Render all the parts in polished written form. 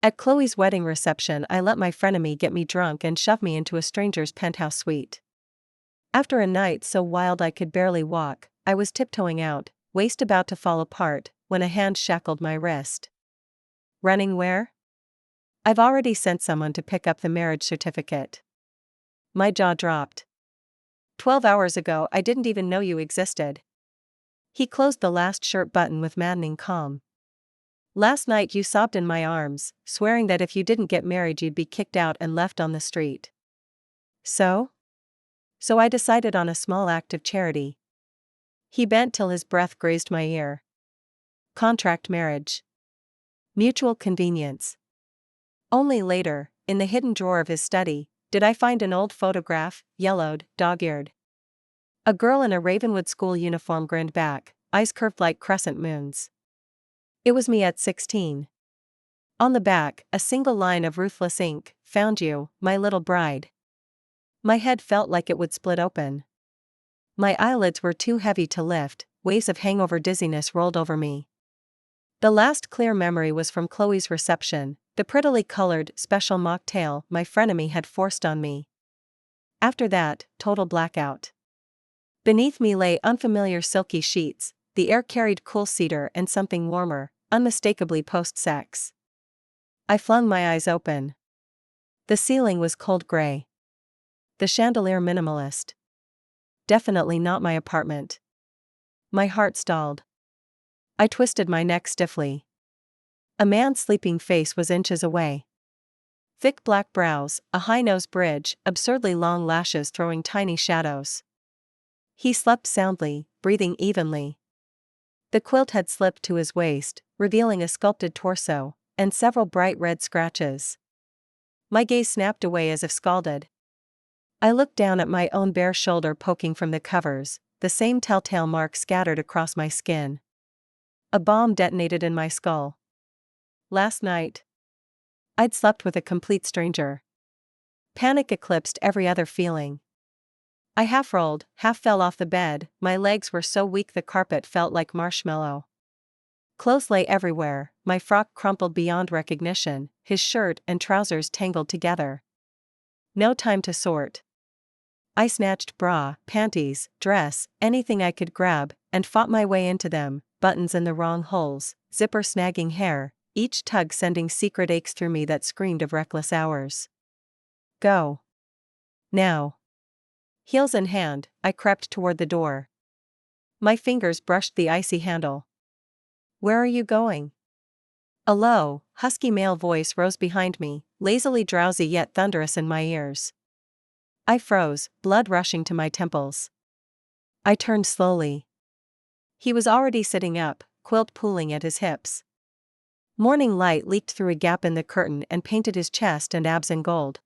At Chloe's wedding reception, I let my frenemy get me drunk and shove me into a stranger's penthouse suite. After a night so wild I could barely walk, I was tiptoeing out, waist about to fall apart, when a hand shackled my wrist. Running where? I've already sent someone to pick up the marriage certificate. My jaw dropped. 12 hours ago I didn't even know you existed. He closed the last shirt button with maddening calm. Last night you sobbed in my arms, swearing that if you didn't get married you'd be kicked out and left on the street. So I decided on a small act of charity. He bent till his breath grazed my ear. Contract marriage. Mutual convenience. Only later, in the hidden drawer of his study, did I find an old photograph, yellowed, dog-eared. A girl in a Ravenwood school uniform grinned back, eyes curved like crescent moons. It was me at 16. On the back, a single line of ruthless ink, "Found you, my little bride." My head felt like it would split open. My eyelids were too heavy to lift, waves of hangover dizziness rolled over me. The last clear memory was from Chloe's reception, the prettily colored, special mocktail my frenemy had forced on me. After that, total blackout. Beneath me lay unfamiliar silky sheets, the air carried cool cedar and something warmer, unmistakably post-sex. I flung my eyes open. The ceiling was cold gray. The chandelier minimalist. Definitely not my apartment. My heart stalled. I twisted my neck stiffly. A man's sleeping face was inches away. Thick black brows, a high nose bridge, absurdly long lashes throwing tiny shadows. He slept soundly, breathing evenly. The quilt had slipped to his waist, revealing a sculpted torso, and several bright red scratches. My gaze snapped away as if scalded. I looked down at my own bare shoulder poking from the covers, the same telltale mark scattered across my skin. A bomb detonated in my skull. Last night, I'd slept with a complete stranger. Panic eclipsed every other feeling. I half rolled, half fell off the bed, my legs were so weak the carpet felt like marshmallow. Clothes lay everywhere, my frock crumpled beyond recognition, his shirt and trousers tangled together. No time to sort. I snatched bra, panties, dress, anything I could grab, and fought my way into them, buttons in the wrong holes, zipper snagging hair, each tug sending secret aches through me that screamed of reckless hours. Go. Now. Heels in hand, I crept toward the door. My fingers brushed the icy handle. Where are you going? A low, husky male voice rose behind me, lazily drowsy yet thunderous in my ears. I froze, blood rushing to my temples. I turned slowly. He was already sitting up, quilt pooling at his hips. Morning light leaked through a gap in the curtain and painted his chest and abs in gold.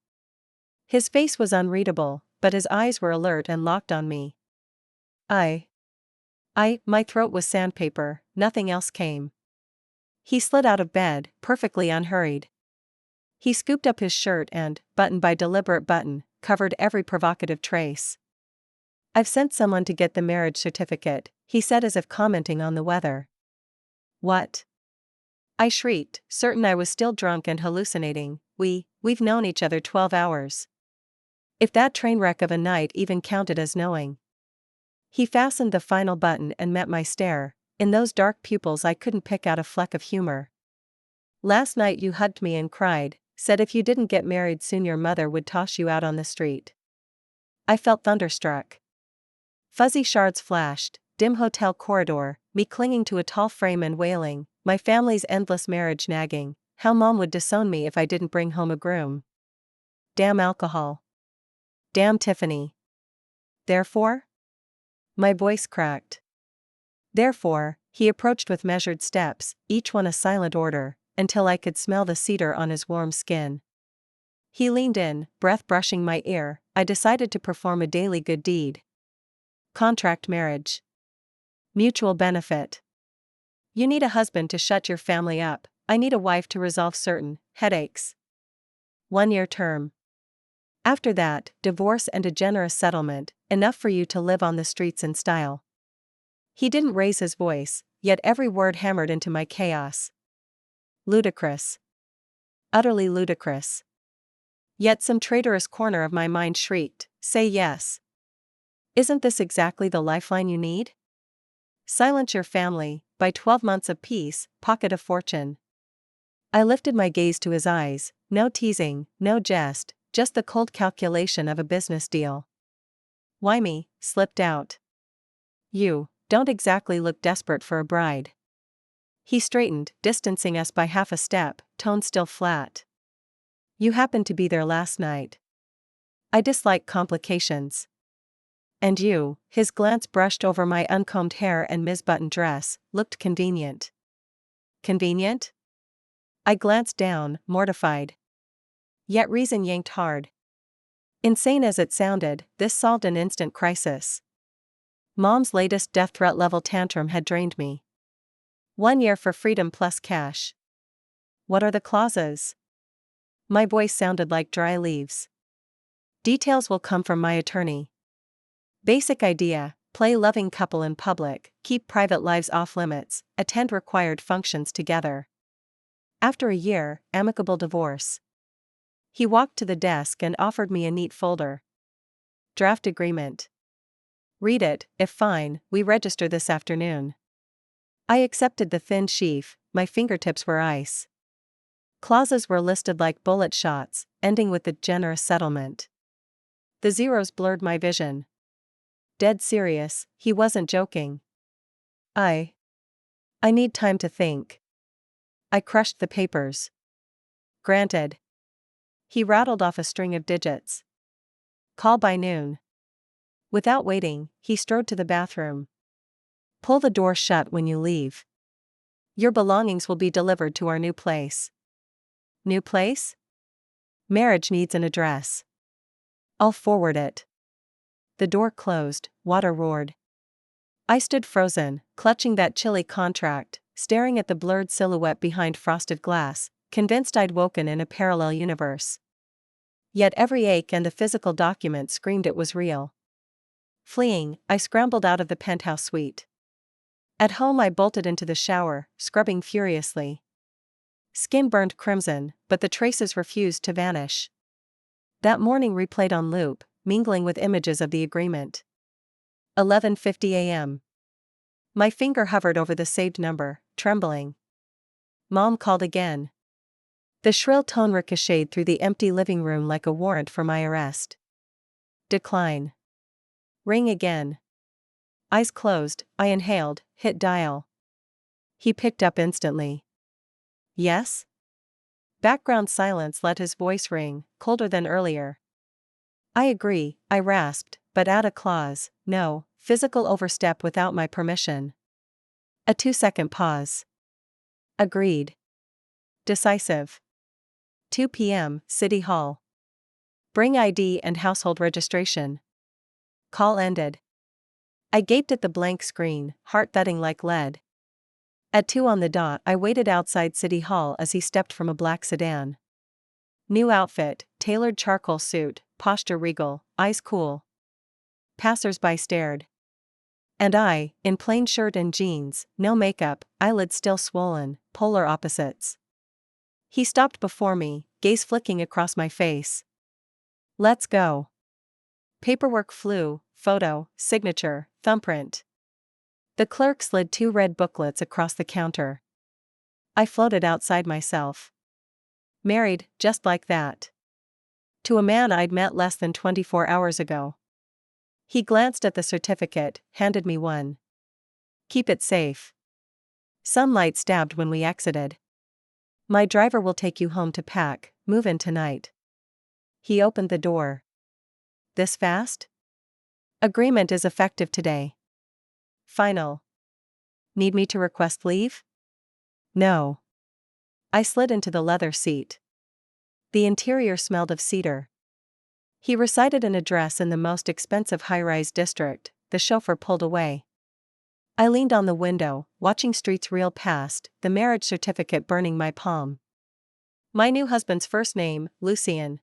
His face was unreadable, but his eyes were alert and locked on me. My throat was sandpaper, nothing else came. He slid out of bed, perfectly unhurried. He scooped up his shirt and, button by deliberate button, covered every provocative trace. I've sent someone to get the marriage certificate, he said as if commenting on the weather. What? I shrieked, certain I was still drunk and hallucinating. We've known each other 12 hours. If that train wreck of a night even counted as knowing. He fastened the final button and met my stare. In those dark pupils I couldn't pick out a fleck of humor. Last night you hugged me and cried, said if you didn't get married soon your mother would toss you out on the street. I felt thunderstruck. Fuzzy shards flashed, dim hotel corridor, me clinging to a tall frame and wailing, my family's endless marriage nagging, how mom would disown me if I didn't bring home a groom. Damn alcohol. Damn Tiffany. Therefore? My voice cracked. Therefore, he approached with measured steps, each one a silent order, until I could smell the cedar on his warm skin. He leaned in, breath brushing my ear. I decided to perform a daily good deed. Contract marriage. Mutual benefit. You need a husband to shut your family up, I need a wife to resolve certain headaches. 1-year term. After that, divorce and a generous settlement, enough for you to live on the streets in style. He didn't raise his voice, yet every word hammered into my chaos. Ludicrous. utterly ludicrous. Yet some traitorous corner of my mind shrieked, "Say yes. Isn't this exactly the lifeline you need? Silence your family, buy 12 months of peace, pocket a fortune." I lifted my gaze to his eyes, no teasing, no jest, just the cold calculation of a business deal. "Why me?" slipped out. "You don't exactly look desperate for a bride." He straightened, distancing us by half a step, tone still flat. "You happened to be there last night. I dislike complications. And you," his glance brushed over my uncombed hair and misbuttoned dress, "looked convenient." "Convenient?" I glanced down, mortified. Yet reason yanked hard. Insane as it sounded, this solved an instant crisis. Mom's latest death threat level tantrum had drained me. 1 year for freedom plus cash. What are the clauses? My voice sounded like dry leaves. Details will come from my attorney. Basic idea: play loving couple in public, keep private lives off limits, attend required functions together. After a year, amicable divorce. He walked to the desk and offered me a neat folder. Draft agreement. Read it. If fine, we register this afternoon. I accepted the thin sheaf, my fingertips were ice. Clauses were listed like bullet shots, ending with the generous settlement. The zeros blurred my vision. Dead serious, he wasn't joking. I need time to think. I crushed the papers. Granted. He rattled off a string of digits. Call by noon. Without waiting, he strode to the bathroom. Pull the door shut when you leave. Your belongings will be delivered to our new place. New place? Marriage needs an address. I'll forward it. The door closed, water roared. I stood frozen, clutching that chilly contract, staring at the blurred silhouette behind frosted glass, convinced I'd woken in a parallel universe. Yet every ache and the physical document screamed it was real. Fleeing, I scrambled out of the penthouse suite. At home I bolted into the shower, scrubbing furiously. Skin burned crimson, but the traces refused to vanish. That morning replayed on loop, mingling with images of the agreement. 11:50 a.m. My finger hovered over the saved number, trembling. Mom called again. The shrill tone ricocheted through the empty living room like a warrant for my arrest. Decline. Ring again. Eyes closed, I inhaled, hit dial. He picked up instantly. Yes? Background silence let his voice ring, colder than earlier. I agree, I rasped, but add a clause: no physical overstep without my permission. A 2-second pause. Agreed. Decisive. 2 p.m., City Hall. Bring ID and household registration. Call ended. I gaped at the blank screen, heart thudding like lead. At 2 on the dot, I waited outside City Hall as he stepped from a black sedan. New outfit, tailored charcoal suit, posture regal, eyes cool. Passers-by stared. And I, in plain shirt and jeans, no makeup, eyelids still swollen, polar opposites. He stopped before me, gaze flicking across my face. Let's go. Paperwork flew, photo, signature, thumbprint. The clerk slid 2 red booklets across the counter. I floated outside myself. Married, just like that. To a man I'd met less than 24 hours ago. He glanced at the certificate, handed me one. Keep it safe. Sunlight stabbed when we exited. My driver will take you home to pack, move in tonight. He opened the door. This fast? Agreement is effective today. Final. Need me to request leave? No. I slid into the leather seat. The interior smelled of cedar. He recited an address in the most expensive high-rise district. The chauffeur pulled away. I leaned on the window, watching streets reel past, the marriage certificate burning my palm. My new husband's first name, Lucien.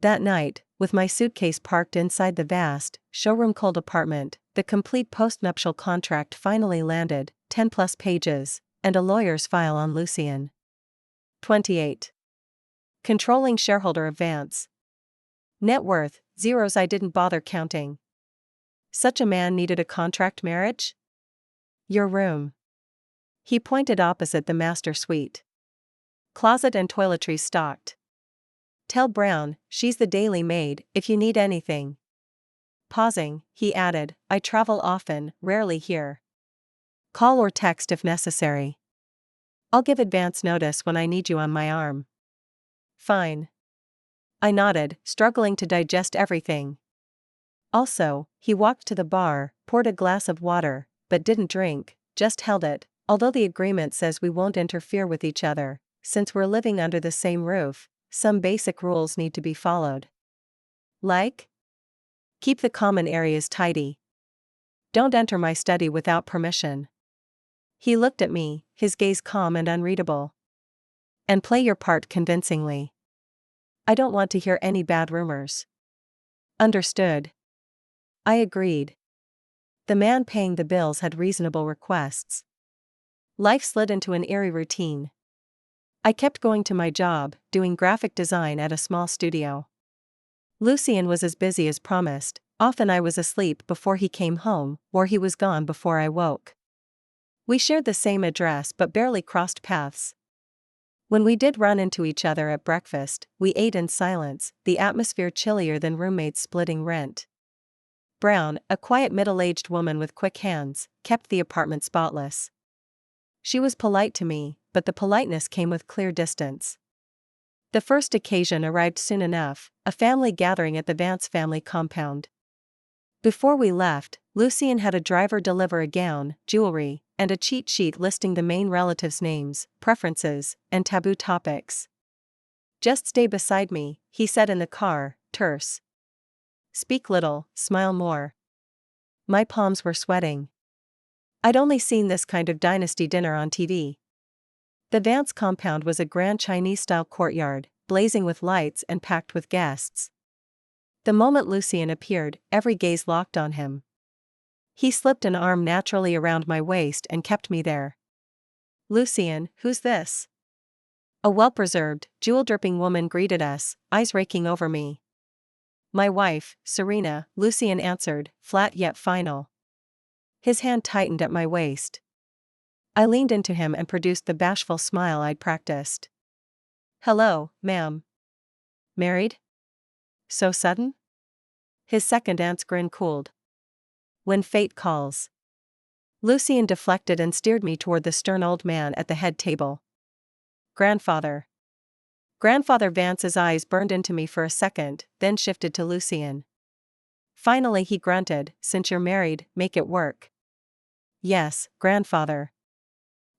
That night, with my suitcase parked inside the vast, showroom-cold apartment, the complete postnuptial contract finally landed, 10+ pages, and a lawyer's file on Lucien. 28. Controlling shareholder of Vance. Net worth, zeros I didn't bother counting. Such a man needed a contract marriage? Your room. He pointed opposite the master suite. Closet and toiletries stocked. Tell Brown, she's the daily maid, if you need anything. Pausing, he added, I travel often, rarely here. Call or text if necessary. I'll give advance notice when I need you on my arm. Fine. I nodded, struggling to digest everything. Also, he walked to the bar, poured a glass of water, but didn't drink, just held it, although the agreement says we won't interfere with each other. Since we're living under the same roof, some basic rules need to be followed. Like? Keep the common areas tidy. Don't enter my study without permission. He looked at me, his gaze calm and unreadable. And play your part convincingly. I don't want to hear any bad rumors. Understood. I agreed. The man paying the bills had reasonable requests. Life slid into an eerie routine. I kept going to my job, doing graphic design at a small studio. Lucien was as busy as promised. Often I was asleep before he came home, or he was gone before I woke. We shared the same address but barely crossed paths. When we did run into each other at breakfast, we ate in silence, the atmosphere chillier than roommates splitting rent. Brown, a quiet middle-aged woman with quick hands, kept the apartment spotless. She was polite to me, but the politeness came with clear distance. The first occasion arrived soon enough, a family gathering at the Vance family compound. Before we left, Lucien had a driver deliver a gown, jewelry, and a cheat sheet listing the main relatives' names, preferences, and taboo topics. Just stay beside me, he said in the car, terse. Speak little, smile more. My palms were sweating. I'd only seen this kind of dynasty dinner on TV. The Vance compound was a grand Chinese-style courtyard, blazing with lights and packed with guests. The moment Lucien appeared, every gaze locked on him. He slipped an arm naturally around my waist and kept me there. Lucien, who's this? A well-preserved, jewel-dripping woman greeted us, eyes raking over me. My wife, Serena, Lucien answered, flat yet final. His hand tightened at my waist. I leaned into him and produced the bashful smile I'd practiced. Hello, ma'am. Married? So sudden? His second aunt's grin cooled. When fate calls. Lucien deflected and steered me toward the stern old man at the head table. Grandfather. Grandfather Vance's eyes burned into me for a second, then shifted to Lucien. Finally he grunted, since you're married, make it work. Yes, grandfather.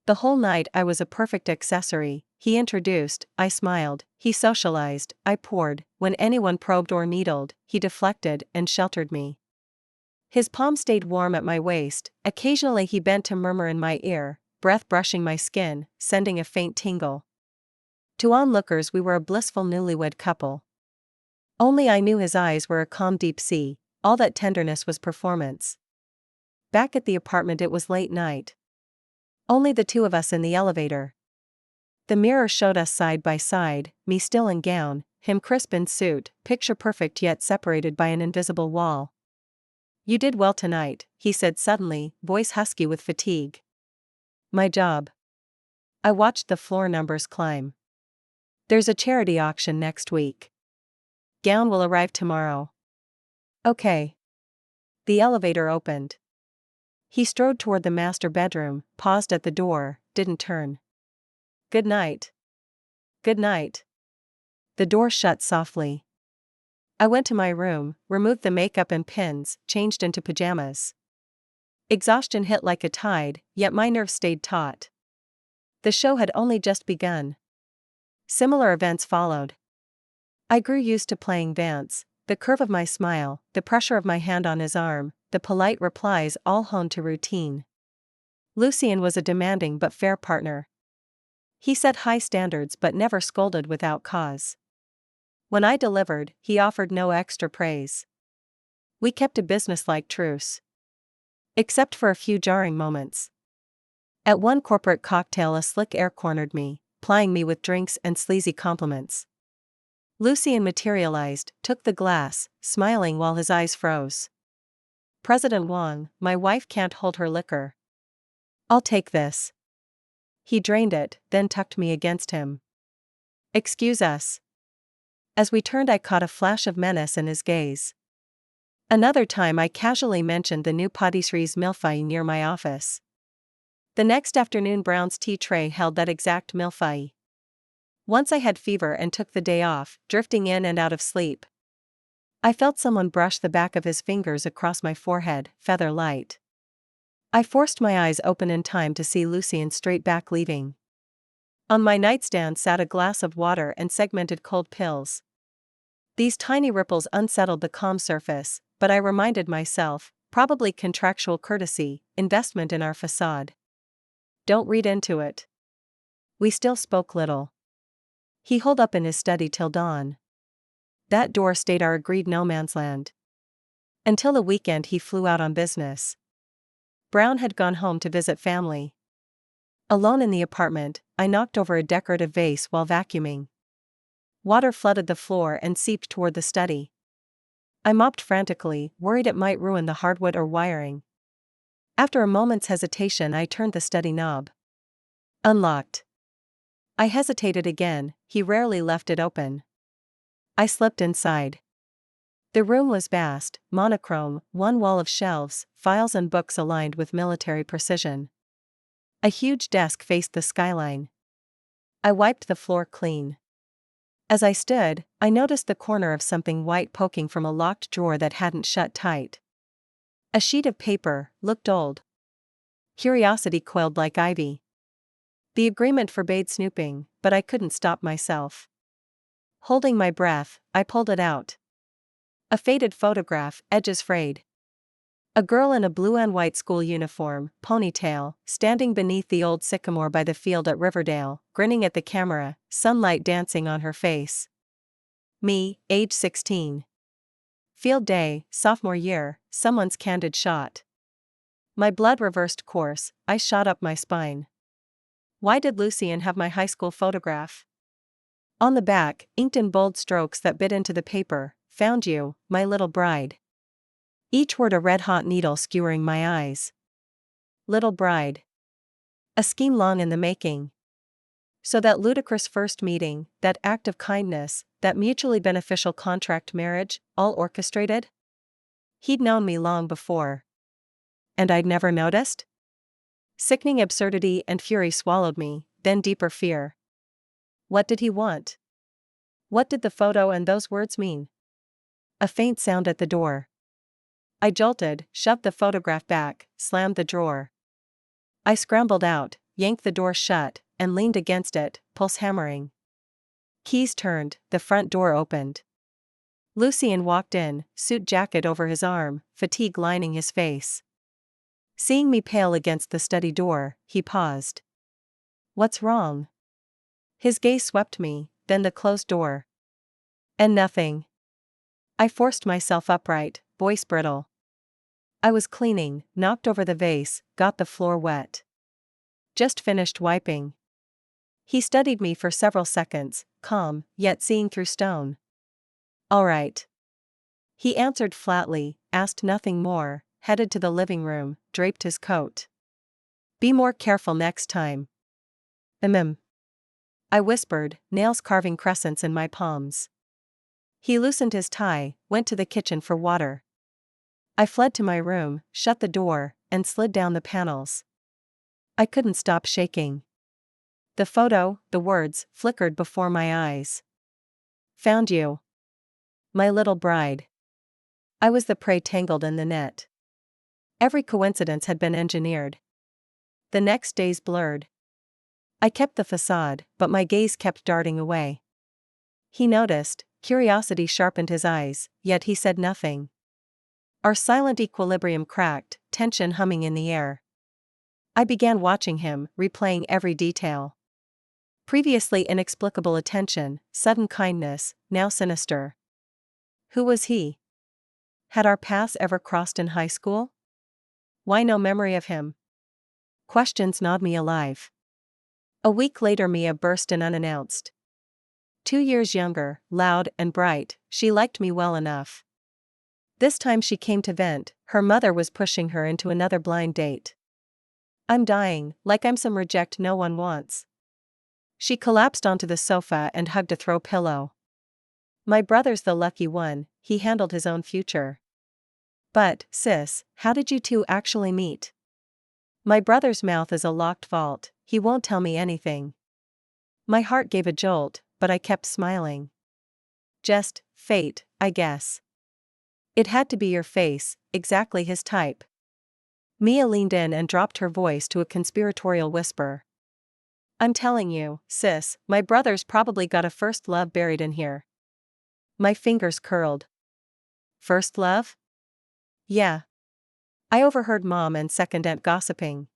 The whole night I was a perfect accessory. He introduced, I smiled, he socialized, I poured, when anyone probed or needled, he deflected and sheltered me. His palm stayed warm at my waist, occasionally he bent to murmur in my ear, breath brushing my skin, sending a faint tingle. To onlookers we were a blissful newlywed couple. Only I knew his eyes were a calm deep sea, all that tenderness was performance. Back at the apartment it was late night. Only the two of us in the elevator. The mirror showed us side by side, me still in gown, him crisp in suit, picture perfect yet separated by an invisible wall. You did well tonight, he said suddenly, voice husky with fatigue. My job. I watched the floor numbers climb. There's a charity auction next week. Gown will arrive tomorrow. Okay. The elevator opened. He strode toward the master bedroom, paused at the door, didn't turn. Good night. Good night. The door shut softly. I went to my room, removed the makeup and pins, changed into pajamas. Exhaustion hit like a tide, yet my nerves stayed taut. The show had only just begun. Similar events followed. I grew used to playing Vance, the curve of my smile, the pressure of my hand on his arm, the polite replies all honed to routine. Lucien was a demanding but fair partner. He set high standards but never scolded without cause. When I delivered, he offered no extra praise. We kept a businesslike truce. Except for a few jarring moments. At one corporate cocktail a slick air cornered me, plying me with drinks and sleazy compliments. Lucien materialized, took the glass, smiling while his eyes froze. President Wang, my wife can't hold her liquor. I'll take this. He drained it, then tucked me against him. Excuse us. As we turned, I caught a flash of menace in his gaze. Another time I casually mentioned the new patisserie's milfai near my office. The next afternoon Brown's tea tray held that exact milfai. Once I had fever and took the day off, drifting in and out of sleep. I felt someone brush the back of his fingers across my forehead, feather light. I forced my eyes open in time to see Lucien straight back leaving. On my nightstand sat a glass of water and segmented cold pills. These tiny ripples unsettled the calm surface, but I reminded myself, probably contractual courtesy, investment in our facade. Don't read into it. We still spoke little. He holed up in his study till dawn. That door stayed our agreed no man's land. Until the weekend he flew out on business. Brown had gone home to visit family. Alone in the apartment, I knocked over a decorative vase while vacuuming. Water flooded the floor and seeped toward the study. I mopped frantically, worried it might ruin the hardwood or wiring. After a moment's hesitation, I turned the study knob. Unlocked. I hesitated again, he rarely left it open. I slipped inside. The room was vast, monochrome, one wall of shelves, files and books aligned with military precision. A huge desk faced the skyline. I wiped the floor clean. As I stood, I noticed the corner of something white poking from a locked drawer that hadn't shut tight. A sheet of paper, looked old. Curiosity coiled like ivy. The agreement forbade snooping, but I couldn't stop myself. Holding my breath, I pulled it out. A faded photograph, edges frayed. A girl in a blue and white school uniform, ponytail, standing beneath the old sycamore by the field at Riverdale, grinning at the camera, sunlight dancing on her face. Me, age 16. Field day, sophomore year, someone's candid shot. My blood reversed course, I shot up my spine. Why did Lucien have my high school photograph? On the back, inked in bold strokes that bit into the paper, found you, my little bride. Each word a red-hot needle skewering my eyes. Little bride. A scheme long in the making. So that ludicrous first meeting, that act of kindness, that mutually beneficial contract marriage, all orchestrated? He'd known me long before. And I'd never noticed? Sickening absurdity and fury swallowed me, then deeper fear. What did he want? What did the photo and those words mean? A faint sound at the door. I jolted, shoved the photograph back, slammed the drawer. I scrambled out, yanked the door shut, and leaned against it, pulse hammering. Keys turned, the front door opened. Lucien walked in, suit jacket over his arm, fatigue lining his face. Seeing me pale against the study door, he paused. What's wrong? His gaze swept me, then the closed door. And nothing. I forced myself upright, voice brittle. I was cleaning, knocked over the vase, got the floor wet. Just finished wiping. He studied me for several seconds, calm, yet seeing through stone. All right. He answered flatly, asked nothing more, headed to the living room, draped his coat. Be more careful next time. I whispered, nails carving crescents in my palms. He loosened his tie, went to the kitchen for water. I fled to my room, shut the door, and slid down the panels. I couldn't stop shaking. The photo, the words, flickered before my eyes. Found you. My little bride. I was the prey tangled in the net. Every coincidence had been engineered. The next days blurred. I kept the facade, but my gaze kept darting away. He noticed, curiosity sharpened his eyes, yet he said nothing. Our silent equilibrium cracked, tension humming in the air. I began watching him, replaying every detail. Previously inexplicable attention, sudden kindness, now sinister. Who was he? Had our paths ever crossed in high school? Why no memory of him? Questions gnawed me alive. A week later Mia burst in unannounced. 2 years younger, loud and bright, she liked me well enough. This time she came to vent, her mother was pushing her into another blind date. I'm dying, like I'm some reject no one wants. She collapsed onto the sofa and hugged a throw pillow. My brother's the lucky one, he handled his own future. But, sis, how did you two actually meet? My brother's mouth is a locked vault, he won't tell me anything. My heart gave a jolt, but I kept smiling. Just fate, I guess. It had to be your face, exactly his type. Mia leaned in and dropped her voice to a conspiratorial whisper. I'm telling you, sis, my brother's probably got a first love buried in here. My fingers curled. First love? Yeah. I overheard mom and second aunt gossiping.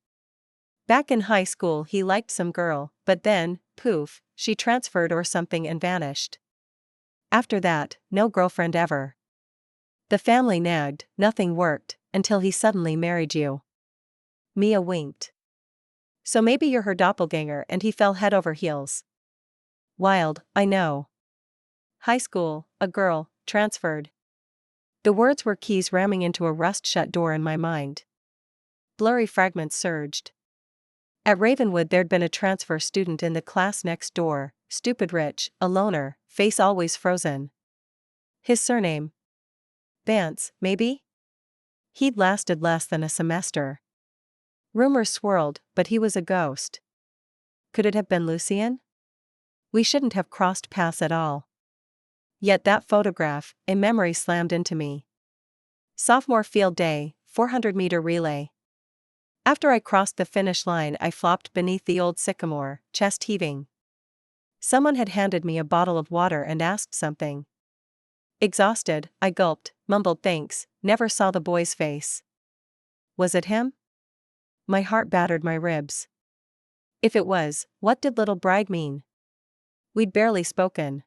Back in high school he liked some girl, but then, poof, she transferred or something and vanished. After that, no girlfriend ever. The family nagged, nothing worked, until he suddenly married you. Mia winked. So maybe you're her doppelganger and he fell head over heels. Wild, I know. High school, a girl, transferred. The words were keys ramming into a rust-shut door in my mind. Blurry fragments surged. At Ravenwood there'd been a transfer student in the class next door, stupid rich, a loner, face always frozen. His surname? Vance, maybe? He'd lasted less than a semester. Rumors swirled, but he was a ghost. Could it have been Lucien? We shouldn't have crossed paths at all. Yet that photograph, a memory slammed into me. Sophomore field day, 400-meter relay. After I crossed the finish line I flopped beneath the old sycamore, chest heaving. Someone had handed me a bottle of water and asked something. Exhausted, I gulped, mumbled thanks, never saw the boy's face. Was it him? My heart battered my ribs. If it was, what did little bride mean? We'd barely spoken.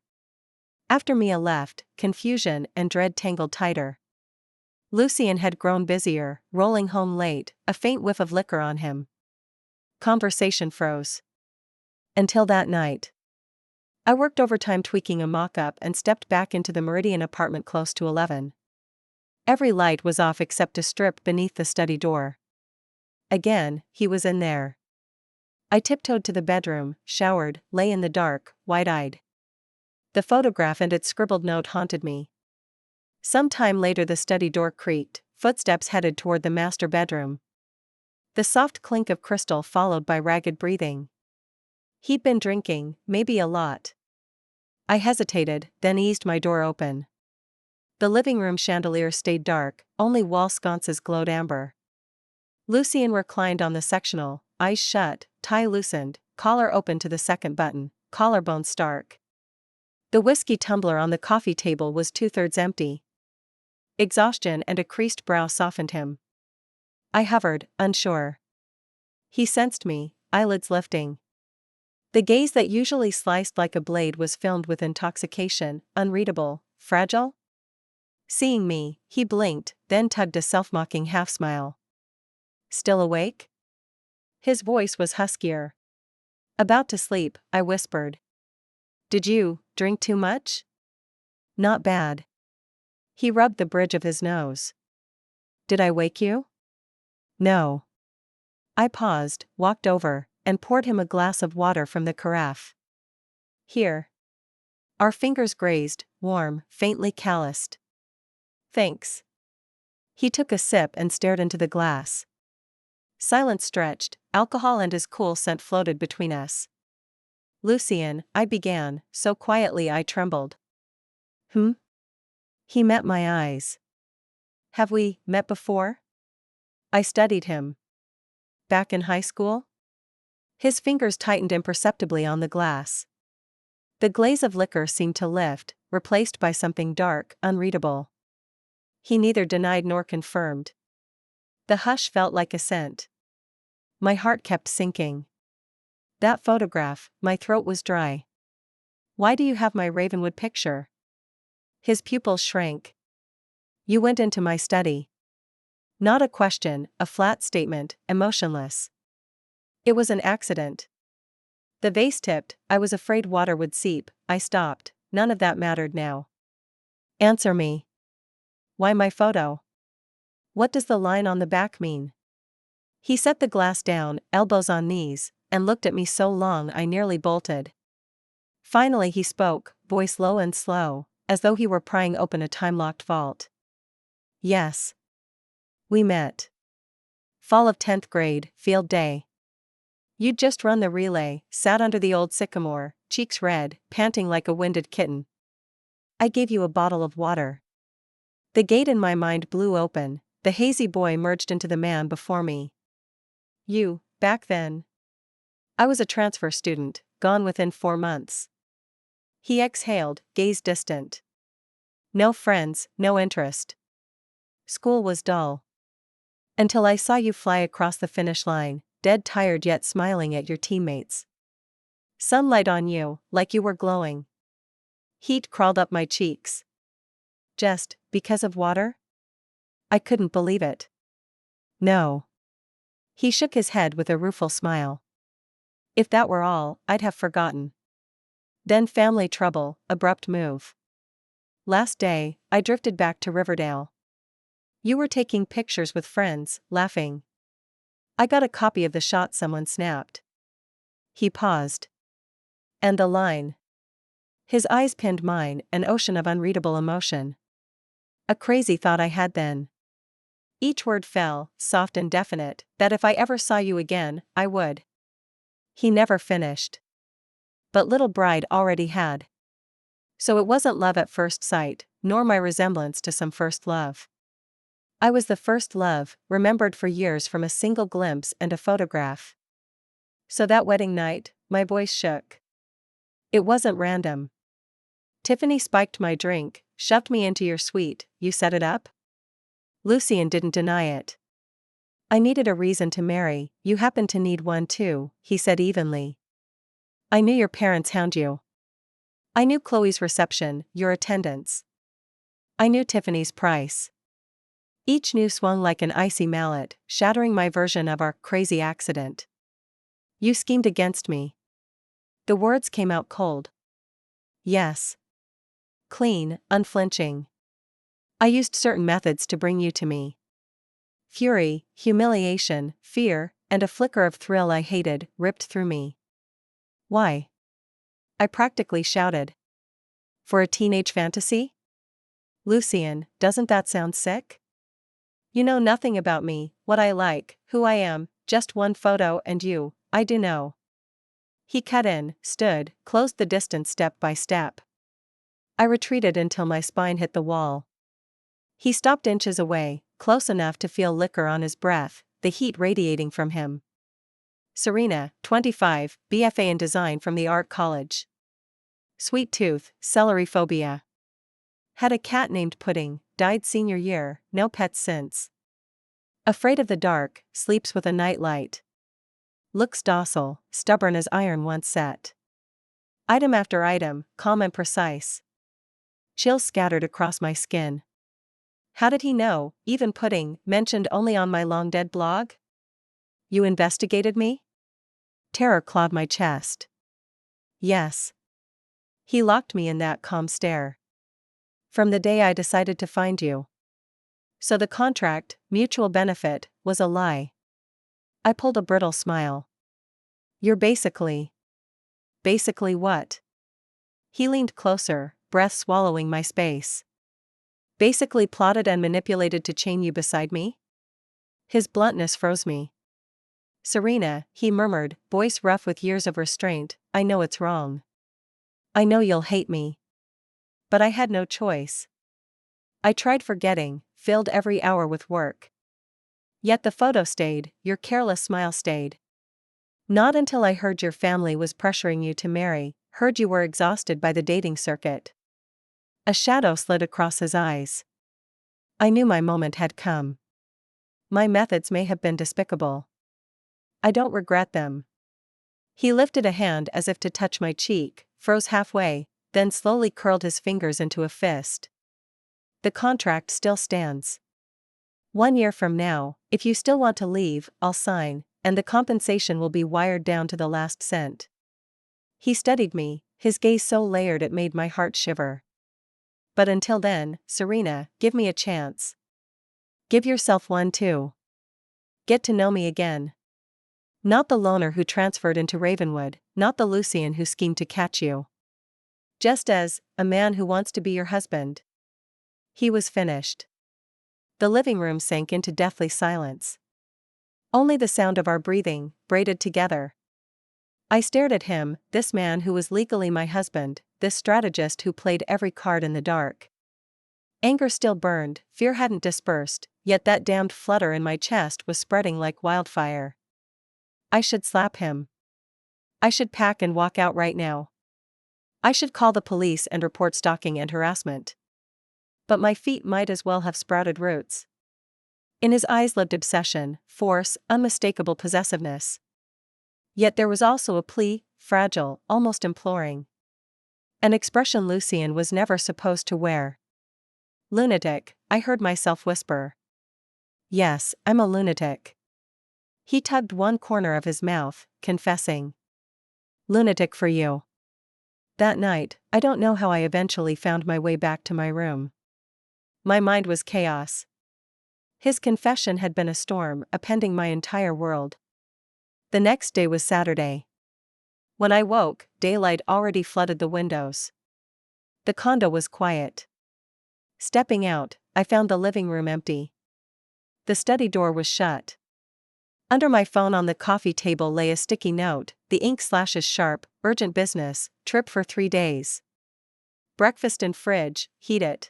After Mia left, confusion and dread tangled tighter. Lucien had grown busier, rolling home late, a faint whiff of liquor on him. Conversation froze. Until that night. I worked overtime tweaking a mock-up and stepped back into the Meridian apartment close to 11. Every light was off except a strip beneath the study door. Again, he was in there. I tiptoed to the bedroom, showered, lay in the dark, wide-eyed. The photograph and its scribbled note haunted me. Some time later the study door creaked, footsteps headed toward the master bedroom. The soft clink of crystal followed by ragged breathing. He'd been drinking, maybe a lot. I hesitated, then eased my door open. The living room chandelier stayed dark, only wall sconces glowed amber. Lucien reclined on the sectional, eyes shut, tie loosened, collar open to the second button, collarbone stark. The whiskey tumbler on the coffee table was 2/3 empty. Exhaustion and a creased brow softened him. I hovered, unsure. He sensed me, eyelids lifting. The gaze that usually sliced like a blade was filmed with intoxication, unreadable, fragile. Seeing me, he blinked, then tugged a self-mocking half-smile. Still awake? His voice was huskier. About to sleep, I whispered. Did you drink too much? Not bad. He rubbed the bridge of his nose. Did I wake you? No. I paused, walked over, and poured him a glass of water from the carafe. Here. Our fingers grazed, warm, faintly calloused. Thanks. He took a sip and stared into the glass. Silence stretched, alcohol and his cool scent floated between us. Lucien, I began, so quietly I trembled. He met my eyes. Have we met before? I studied him. Back in high school? His fingers tightened imperceptibly on the glass. The glaze of liquor seemed to lift, replaced by something dark, unreadable. He neither denied nor confirmed. The hush felt like assent. My heart kept sinking. That photograph, my throat was dry. Why do you have my Ravenwood picture? His pupils shrank. You went into my study. Not a question, a flat statement, emotionless. It was an accident. The vase tipped, I was afraid water would seep, I stopped, none of that mattered now. Answer me. Why my photo? What does the line on the back mean? He set the glass down, elbows on knees, and looked at me so long I nearly bolted. Finally he spoke, voice low and slow, as though he were prying open a time-locked vault. Yes. We met. Fall of 10th grade, field day. You'd just run the relay, sat under the old sycamore, cheeks red, panting like a winded kitten. I gave you a bottle of water. The gate in my mind blew open, the hazy boy merged into the man before me. You, back then. I was a transfer student, gone within 4 months. He exhaled, gaze distant. No friends, no interest. School was dull. Until I saw you fly across the finish line, dead tired yet smiling at your teammates. Sunlight on you, like you were glowing. Heat crawled up my cheeks. Just, because of water? I couldn't believe it. No. He shook his head with a rueful smile. If that were all, I'd have forgotten. Then family trouble, abrupt move. Last day, I drifted back to Riverdale. You were taking pictures with friends, laughing. I got a copy of the shot someone snapped. He paused. And the line. His eyes pinned mine, an ocean of unreadable emotion. A crazy thought I had then. Each word fell, soft and definite, that if I ever saw you again, I would. He never finished. But little bride already had. So it wasn't love at first sight, nor my resemblance to some first love. I was the first love, remembered for years from a single glimpse and a photograph. So that wedding night, my voice shook. It wasn't random. Tiffany spiked my drink, shoved me into your suite. You set it up? Lucian didn't deny it. I needed a reason to marry, you happen to need one too, he said evenly. I knew your parents hound you. I knew Chloe's reception, your attendance. I knew Tiffany's price. Each new swung like an icy mallet, shattering my version of our crazy accident. You schemed against me. The words came out cold. Yes. Clean, unflinching. I used certain methods to bring you to me. Fury, humiliation, fear, and a flicker of thrill I hated, ripped through me. Why? I practically shouted. For a teenage fantasy? Lucian, doesn't that sound sick? You know nothing about me, what I like, who I am, just one photo and you, I do know. He cut in, stood, closed the distance step by step. I retreated until my spine hit the wall. He stopped inches away, close enough to feel liquor on his breath, the heat radiating from him. Serena, 25, BFA in design from the Art College. Sweet tooth, celery phobia. Had a cat named Pudding, died senior year, no pets since. Afraid of the dark, sleeps with a nightlight. Looks docile, stubborn as iron once set. Item after item, calm and precise. Chills scattered across my skin. How did he know, even Pudding, mentioned only on my long-dead blog? You investigated me? Terror clawed my chest. Yes. He locked me in that calm stare. From the day I decided to find you. So the contract, mutual benefit, was a lie. I pulled a brittle smile. You're basically what? He leaned closer, breath swallowing my space. Basically plotted and manipulated to chain you beside me? His bluntness froze me. Serena, he murmured, voice rough with years of restraint, I know it's wrong. I know you'll hate me. But I had no choice. I tried forgetting, filled every hour with work. Yet the photo stayed, your careless smile stayed. Not until I heard your family was pressuring you to marry, heard you were exhausted by the dating circuit. A shadow slid across his eyes. I knew my moment had come. My methods may have been despicable. I don't regret them. He lifted a hand as if to touch my cheek, froze halfway, then slowly curled his fingers into a fist. The contract still stands. 1 year from now, if you still want to leave, I'll sign, and the compensation will be wired down to the last cent. He studied me, his gaze so layered it made my heart shiver. But until then, Serena, give me a chance. Give yourself one too. Get to know me again. Not the loner who transferred into Ravenwood, not the Lucian who schemed to catch you. Just as, a man who wants to be your husband. He was finished. The living room sank into deathly silence. Only the sound of our breathing, braided together. I stared at him, this man who was legally my husband, this strategist who played every card in the dark. Anger still burned, fear hadn't dispersed, yet that damned flutter in my chest was spreading like wildfire. I should slap him. I should pack and walk out right now. I should call the police and report stalking and harassment. But my feet might as well have sprouted roots. In his eyes lived obsession, force, unmistakable possessiveness. Yet there was also a plea, fragile, almost imploring. An expression Lucian was never supposed to wear. Lunatic, I heard myself whisper. Yes, I'm a lunatic. He tugged one corner of his mouth, confessing. Lunatic for you. That night, I don't know how I eventually found my way back to my room. My mind was chaos. His confession had been a storm, upending my entire world. The next day was Saturday. When I woke, daylight already flooded the windows. The condo was quiet. Stepping out, I found the living room empty. The study door was shut. Under my phone on the coffee table lay a sticky note, the ink slashes sharp, urgent business, trip for 3 days. Breakfast in fridge, heat it.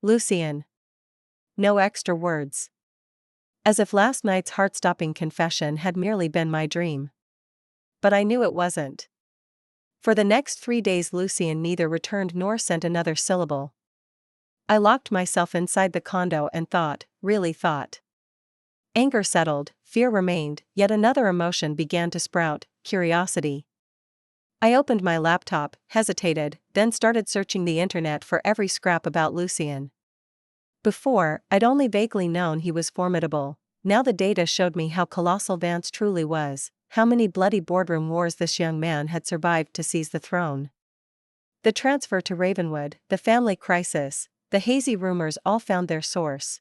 Lucian. No extra words. As if last night's heart-stopping confession had merely been my dream. But I knew it wasn't. For the next 3 days Lucian neither returned nor sent another syllable. I locked myself inside the condo and thought, really thought. Anger settled, fear remained, yet another emotion began to sprout, curiosity. I opened my laptop, hesitated, then started searching the internet for every scrap about Lucian. Before, I'd only vaguely known he was formidable. Now the data showed me how colossal Vance truly was, how many bloody boardroom wars this young man had survived to seize the throne. The transfer to Ravenwood, the family crisis, the hazy rumors all found their source.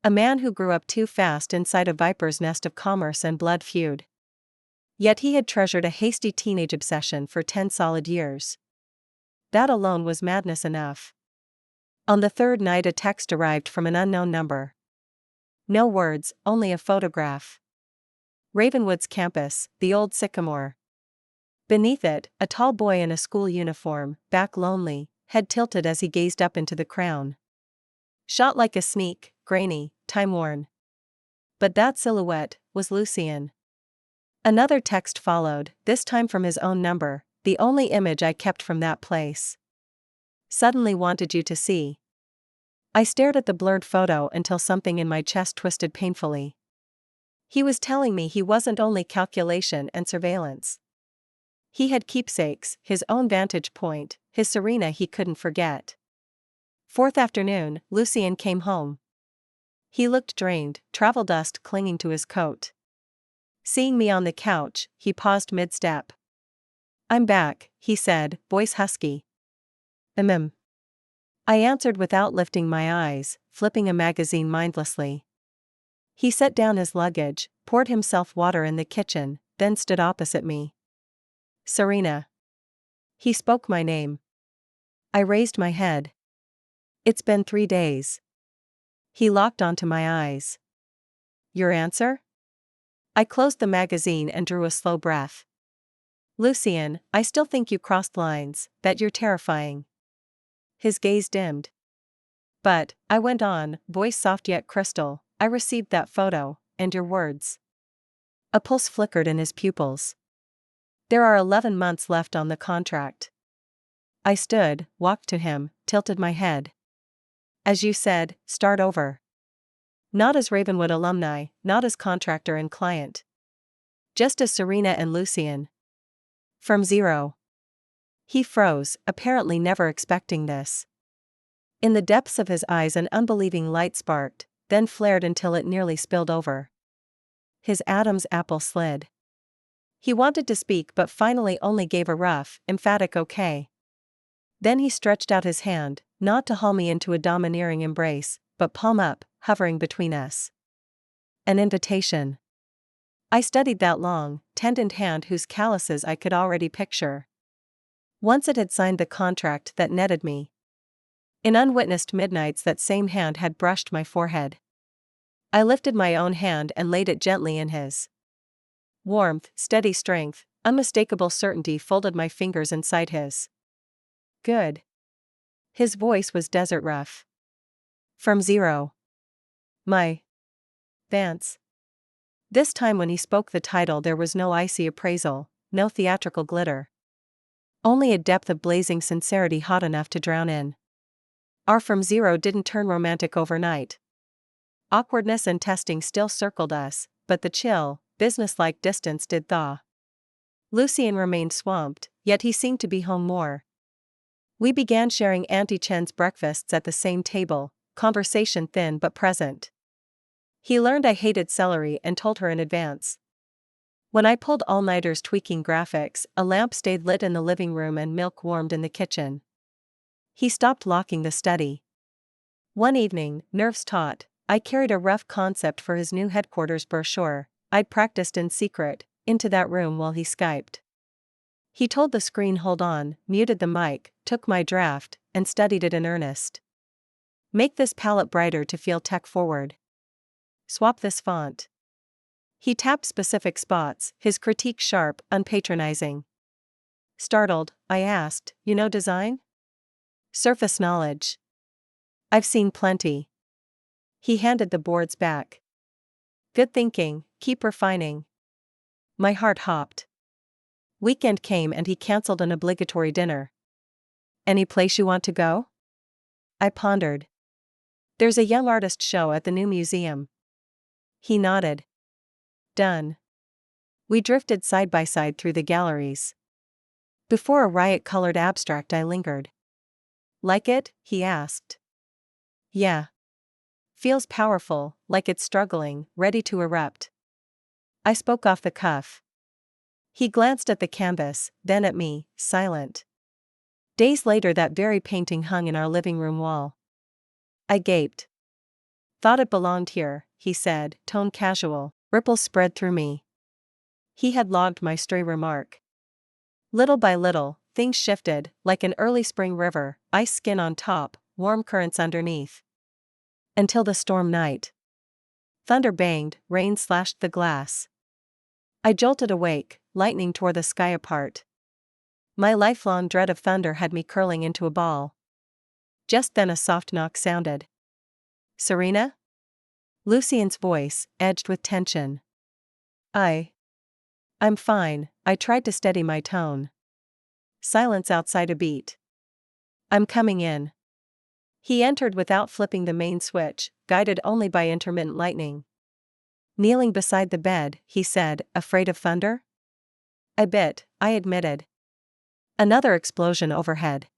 A man who grew up too fast inside a viper's nest of commerce and blood feud. Yet he had treasured a hasty teenage obsession for 10 solid years. That alone was madness enough. On the third night a text arrived from an unknown number. No words, only a photograph. Ravenwood's campus, the old sycamore. Beneath it, a tall boy in a school uniform, back lonely, head tilted as he gazed up into the crown. Shot like a sneak, grainy, time-worn. But that silhouette was Lucian. Another text followed, this time from his own number, the only image I kept from that place. Suddenly wanted you to see. I stared at the blurred photo until something in my chest twisted painfully. He was telling me he wasn't only calculation and surveillance. He had keepsakes, his own vantage point, his Serena he couldn't forget. Fourth afternoon, Lucian came home. He looked drained, travel dust clinging to his coat. Seeing me on the couch, he paused mid-step. I'm back, he said, voice husky. I answered without lifting my eyes, flipping a magazine mindlessly. He set down his luggage, poured himself water in the kitchen, then stood opposite me. Serena. He spoke my name. I raised my head. It's been 3 days. He locked onto my eyes. Your answer? I closed the magazine and drew a slow breath. Lucian, I still think you crossed lines, that you're terrifying. His gaze dimmed. But, I went on, voice soft yet crystal, I received that photo, and your words. A pulse flickered in his pupils. There are 11 months left on the contract. I stood, walked to him, tilted my head. As you said, start over. Not as Ravenwood alumni, not as contractor and client. Just as Serena and Lucian. From zero. He froze, apparently never expecting this. In the depths of his eyes an unbelieving light sparked, then flared until it nearly spilled over. His Adam's apple slid. He wanted to speak but finally only gave a rough, emphatic okay. Then he stretched out his hand, not to haul me into a domineering embrace, but palm up, hovering between us. An invitation. I studied that long, tendoned hand whose calluses I could already picture. Once it had signed the contract that netted me. In unwitnessed midnights that same hand had brushed my forehead. I lifted my own hand and laid it gently in his. Warmth, steady strength, unmistakable certainty folded my fingers inside his. Good. His voice was desert rough. From zero. My. Vance. This time when he spoke the title there was no icy appraisal, no theatrical glitter. Only a depth of blazing sincerity hot enough to drown in. Our from zero didn't turn romantic overnight. Awkwardness and testing still circled us, but the chill, businesslike distance did thaw. Lucien remained swamped, yet he seemed to be home more. We began sharing Auntie Chen's breakfasts at the same table, conversation thin but present. He learned I hated celery and told her in advance. When I pulled all-nighters tweaking graphics, a lamp stayed lit in the living room and milk warmed in the kitchen. He stopped locking the study. One evening, nerves taut, I carried a rough concept for his new headquarters brochure I'd practiced in secret, into that room while he Skyped. He told the screen hold on, muted the mic, took my draft, and studied it in earnest. Make this palette brighter to feel tech-forward. Swap this font. He tapped specific spots, his critique sharp, unpatronizing. Startled, I asked, you know design? Surface knowledge. I've seen plenty. He handed the boards back. Good thinking, keep refining. My heart hopped. Weekend came and he cancelled an obligatory dinner. Any place you want to go? I pondered. There's a young artist show at the new museum. He nodded. Done. We drifted side by side through the galleries. Before a riot-colored abstract I lingered. Like it? He asked. Yeah. Feels powerful, like it's struggling, ready to erupt. I spoke off the cuff. He glanced at the canvas, then at me, silent. Days later that very painting hung in our living room wall. I gaped. Thought it belonged here, he said, tone casual, ripples spread through me. He had logged my stray remark. Little by little, things shifted, like an early spring river, ice skin on top, warm currents underneath. Until the storm night. Thunder banged, rain slashed the glass. I jolted awake, lightning tore the sky apart. My lifelong dread of thunder had me curling into a ball. Just then a soft knock sounded. Serena? Lucien's voice, edged with tension. I'm fine, I tried to steady my tone. Silence outside a beat. I'm coming in. He entered without flipping the main switch, guided only by intermittent lightning. Kneeling beside the bed, he said, afraid of thunder? A bit, I admitted. Another explosion overhead.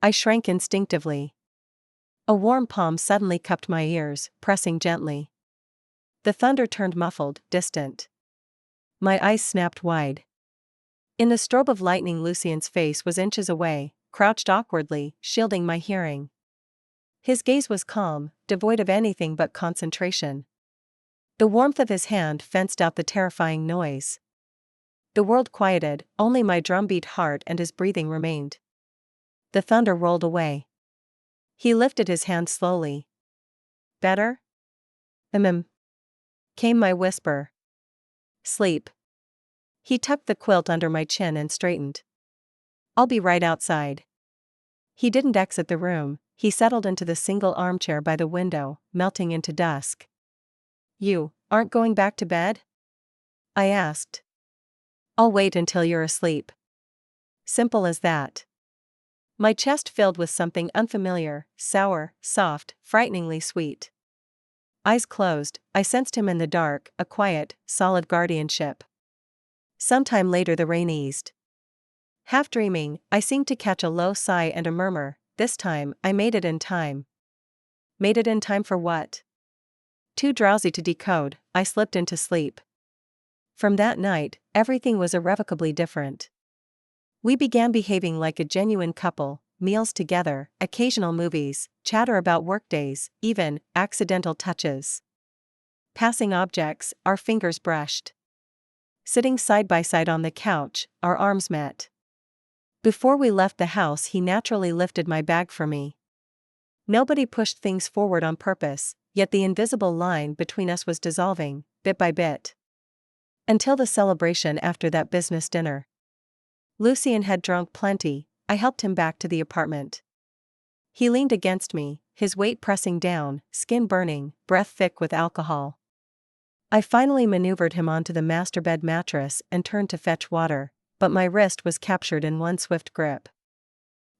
I shrank instinctively. A warm palm suddenly cupped my ears, pressing gently. The thunder turned muffled, distant. My eyes snapped wide. In the strobe of lightning Lucien's face was inches away, crouched awkwardly, shielding my hearing. His gaze was calm, devoid of anything but concentration. The warmth of his hand fenced out the terrifying noise. The world quieted, only my drumbeat heart and his breathing remained. The thunder rolled away. He lifted his hand slowly. Better? Came my whisper. Sleep. He tucked the quilt under my chin and straightened. I'll be right outside. He didn't exit the room, he settled into the single armchair by the window, melting into dusk. You aren't going back to bed? I asked. I'll wait until you're asleep. Simple as that. My chest filled with something unfamiliar, sour, soft, frighteningly sweet. Eyes closed, I sensed him in the dark, a quiet, solid guardianship. Sometime later the rain eased. Half dreaming, I seemed to catch a low sigh and a murmur, this time I made it in time. Made it in time for what? Too drowsy to decode, I slipped into sleep. From that night, everything was irrevocably different. We began behaving like a genuine couple, meals together, occasional movies, chatter about workdays, even accidental touches. Passing objects, our fingers brushed. Sitting side by side on the couch, our arms met. Before we left the house, he naturally lifted my bag for me. Nobody pushed things forward on purpose, yet the invisible line between us was dissolving, bit by bit. Until the celebration after that business dinner. Lucien had drunk plenty. I helped him back to the apartment. He leaned against me, his weight pressing down, skin burning, breath thick with alcohol. I finally maneuvered him onto the master bed mattress and turned to fetch water, but my wrist was captured in one swift grip.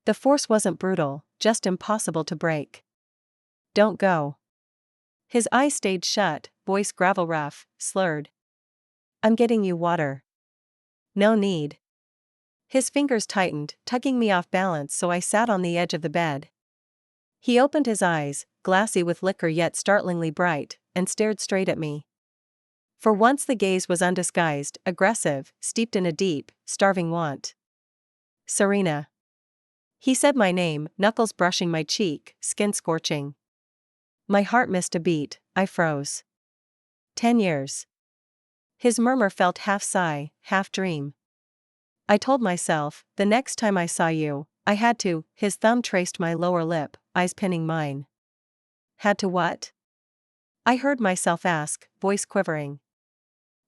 The force wasn't brutal, just impossible to break. "Don't go." His eyes stayed shut, voice gravel rough, slurred. "I'm getting you water." "No need." His fingers tightened, tugging me off balance, so I sat on the edge of the bed. He opened his eyes, glassy with liquor yet startlingly bright, and stared straight at me. For once the gaze was undisguised, aggressive, steeped in a deep, starving want. "Serena." He said my name, knuckles brushing my cheek, skin scorching. My heart missed a beat, I froze. 10 years. His murmur felt half sigh, half dream. I told myself, the next time I saw you, I had to. His thumb traced my lower lip, eyes pinning mine. Had to what? I heard myself ask, voice quivering.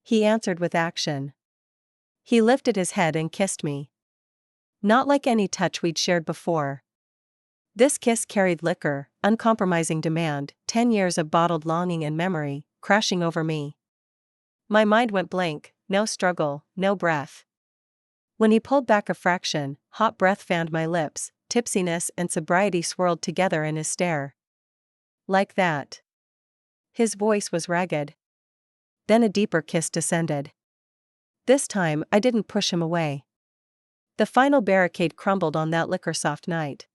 He answered with action. He lifted his head and kissed me. Not like any touch we'd shared before. This kiss carried liquor, uncompromising demand, 10 years of bottled longing and memory, crashing over me. My mind went blank, no struggle, no breath. When he pulled back a fraction, hot breath fanned my lips, tipsiness and sobriety swirled together in his stare. Like that. His voice was ragged. Then a deeper kiss descended. This time I didn't push him away. The final barricade crumbled on that liquor-soft night.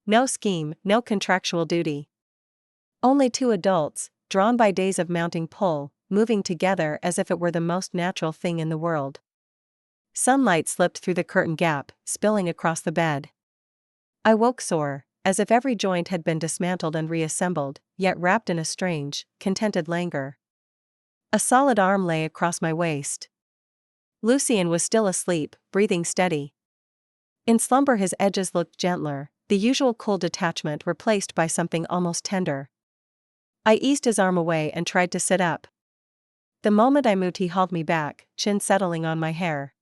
No scheme, no contractual duty. Only two adults, drawn by days of mounting pull, moving together as if it were the most natural thing in the world. Sunlight slipped through the curtain gap, spilling across the bed. I woke sore, as if every joint had been dismantled and reassembled, yet wrapped in a strange, contented languor. A solid arm lay across my waist. Lucien was still asleep, breathing steady. In slumber his edges looked gentler, the usual cool detachment replaced by something almost tender. I eased his arm away and tried to sit up. The moment I moved he hauled me back, chin settling on my hair.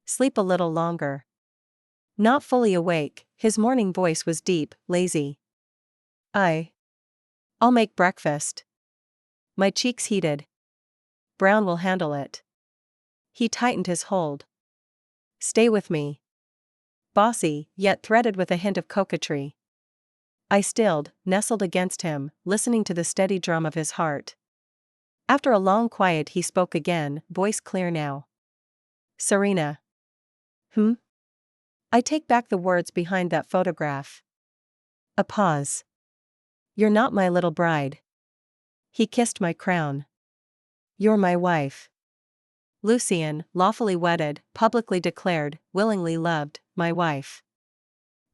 Sleep a little longer. Not fully awake, his morning voice was deep, lazy. I'll make breakfast. My cheeks heated. Brown will handle it. He tightened his hold. Stay with me. Bossy, yet threaded with a hint of coquetry. I stilled, nestled against him, listening to the steady drum of his heart. After a long quiet he spoke again, voice clear now. Serena. I take back the words behind that photograph. A pause. You're not my little bride. He kissed my crown. You're my wife. Lucien, lawfully wedded, publicly declared, willingly loved, my wife.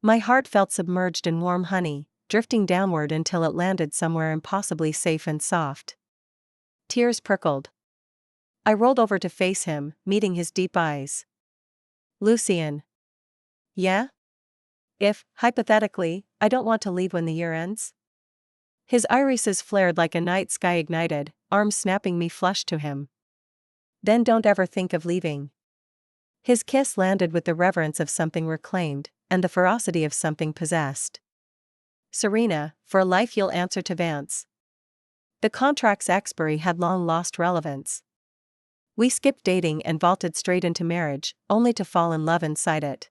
My heart felt submerged in warm honey, drifting downward until it landed somewhere impossibly safe and soft. Tears prickled. I rolled over to face him, meeting his deep eyes. Lucien. Yeah? If, hypothetically, I don't want to leave when the year ends? His irises flared like a night sky ignited, arms snapping me flush to him. Then don't ever think of leaving. His kiss landed with the reverence of something reclaimed, and the ferocity of something possessed. Serena, for life you'll answer to Vance. The contract's expiry had long lost relevance. We skipped dating and vaulted straight into marriage, only to fall in love inside it.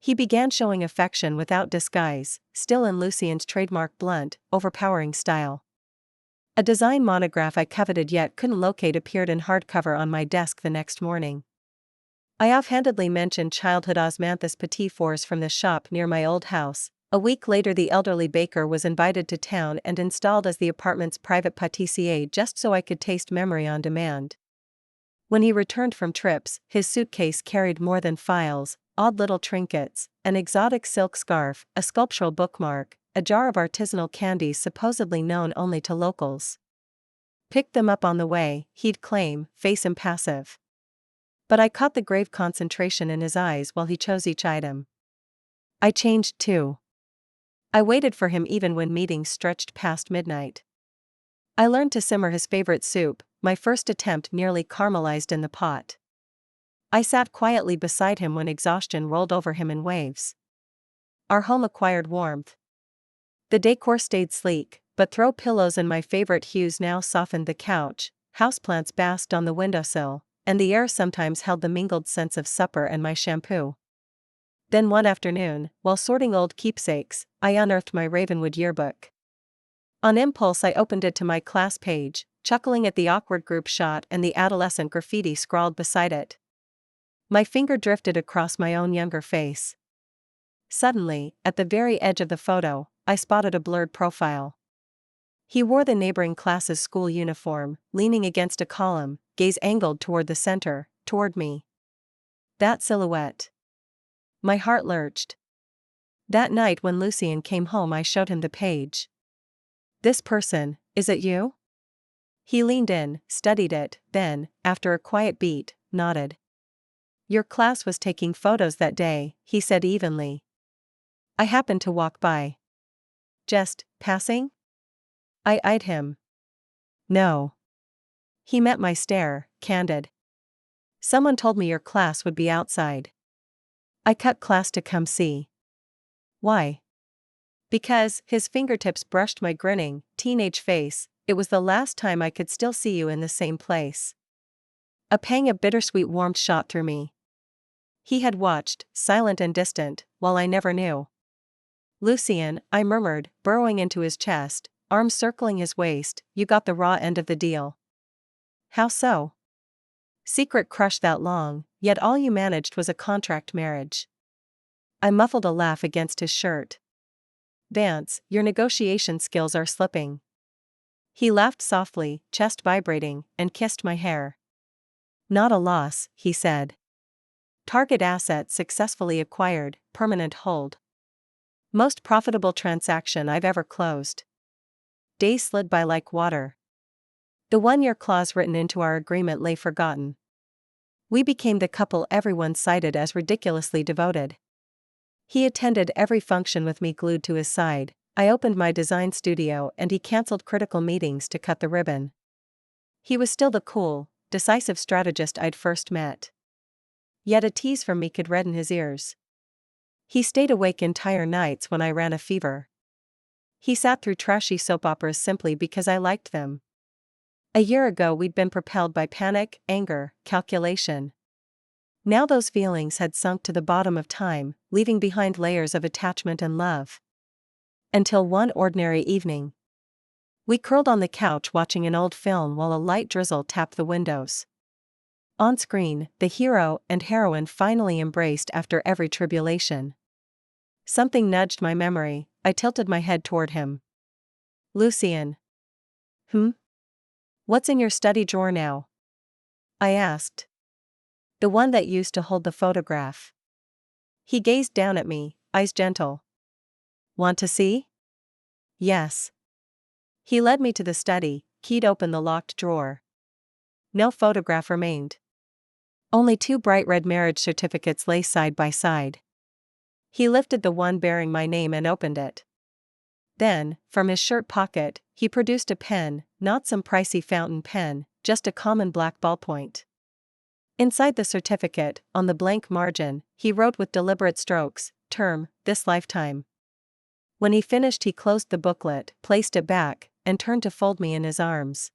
He began showing affection without disguise, still in Lucien's trademark blunt, overpowering style. A design monograph I coveted yet couldn't locate appeared in hardcover on my desk the next morning. I offhandedly mentioned childhood osmanthus petit fours from the shop near my old house. A week later the elderly baker was invited to town and installed as the apartment's private pâtissier just so I could taste memory on demand. When he returned from trips, his suitcase carried more than files, odd little trinkets, an exotic silk scarf, a sculptural bookmark, a jar of artisanal candies supposedly known only to locals. Picked them up on the way, he'd claim, face impassive. But I caught the grave concentration in his eyes while he chose each item. I changed too. I waited for him even when meetings stretched past midnight. I learned to simmer his favorite soup, my first attempt nearly caramelized in the pot. I sat quietly beside him when exhaustion rolled over him in waves. Our home acquired warmth. The decor stayed sleek, but throw pillows in my favorite hues now softened the couch, houseplants basked on the windowsill, and the air sometimes held the mingled scents of supper and my shampoo. Then one afternoon, while sorting old keepsakes, I unearthed my Ravenwood yearbook. On impulse I opened it to my class page, chuckling at the awkward group shot and the adolescent graffiti scrawled beside it. My finger drifted across my own younger face. Suddenly, at the very edge of the photo, I spotted a blurred profile. He wore the neighboring class's school uniform, leaning against a column, gaze angled toward the center, toward me. That silhouette. My heart lurched. That night when Lucien came home I showed him the page. This person, is it you? He leaned in, studied it, then, after a quiet beat, nodded. Your class was taking photos that day, he said evenly. I happened to walk by. Just, passing? I eyed him. No. He met my stare, candid. Someone told me your class would be outside. I cut class to come see. Why? Because, his fingertips brushed my grinning, teenage face, it was the last time I could still see you in the same place. A pang of bittersweet warmth shot through me. He had watched, silent and distant, while I never knew. Lucien, I murmured, burrowing into his chest, arms circling his waist, you got the raw end of the deal. How so? Secret crush that long, yet all you managed was a contract marriage. I muffled a laugh against his shirt. Vance, your negotiation skills are slipping. He laughed softly, chest vibrating, and kissed my hair. Not a loss, he said. Target asset successfully acquired, permanent hold. Most profitable transaction I've ever closed. Days slid by like water. The one-year clause written into our agreement lay forgotten. We became the couple everyone cited as ridiculously devoted. He attended every function with me glued to his side. I opened my design studio and he canceled critical meetings to cut the ribbon. He was still the cool, decisive strategist I'd first met. Yet a tease from me could redden his ears. He stayed awake entire nights when I ran a fever. He sat through trashy soap operas simply because I liked them. A year ago we'd been propelled by panic, anger, calculation. Now those feelings had sunk to the bottom of time, leaving behind layers of attachment and love. Until one ordinary evening. We curled on the couch watching an old film while a light drizzle tapped the windows. On screen, the hero and heroine finally embraced after every tribulation. Something nudged my memory, I tilted my head toward him. Lucien. What's in your study drawer now? I asked. The one that used to hold the photograph. He gazed down at me, eyes gentle. Want to see? Yes. He led me to the study, keyed open the locked drawer. No photograph remained. Only two bright red marriage certificates lay side by side. He lifted the one bearing my name and opened it. Then, from his shirt pocket, he produced a pen, not some pricey fountain pen, just a common black ballpoint. Inside the certificate, on the blank margin, he wrote with deliberate strokes, term, this lifetime. When he finished he closed the booklet, placed it back, and turned to fold me in his arms.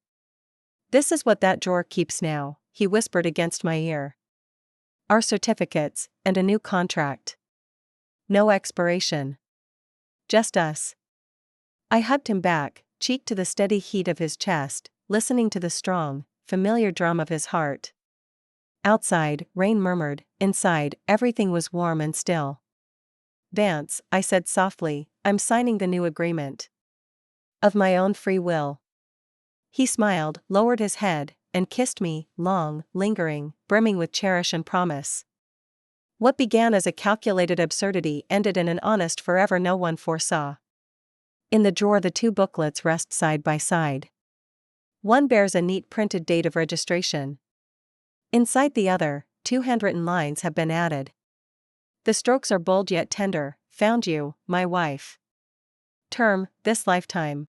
This is what that drawer keeps now, he whispered against my ear. Our certificates, and a new contract. No expiration. Just us. I hugged him back, cheek to the steady heat of his chest, listening to the strong, familiar drum of his heart. Outside, rain murmured, inside, everything was warm and still. Vance, I said softly, I'm signing the new agreement. Of my own free will. He smiled, lowered his head, and kissed me, long, lingering, brimming with cherish and promise. What began as a calculated absurdity ended in an honest forever no one foresaw. In the drawer the two booklets rest side by side. One bears a neat printed date of registration. Inside the other, 2 handwritten lines have been added. The strokes are bold yet tender. Found you, my wife. Term, this lifetime.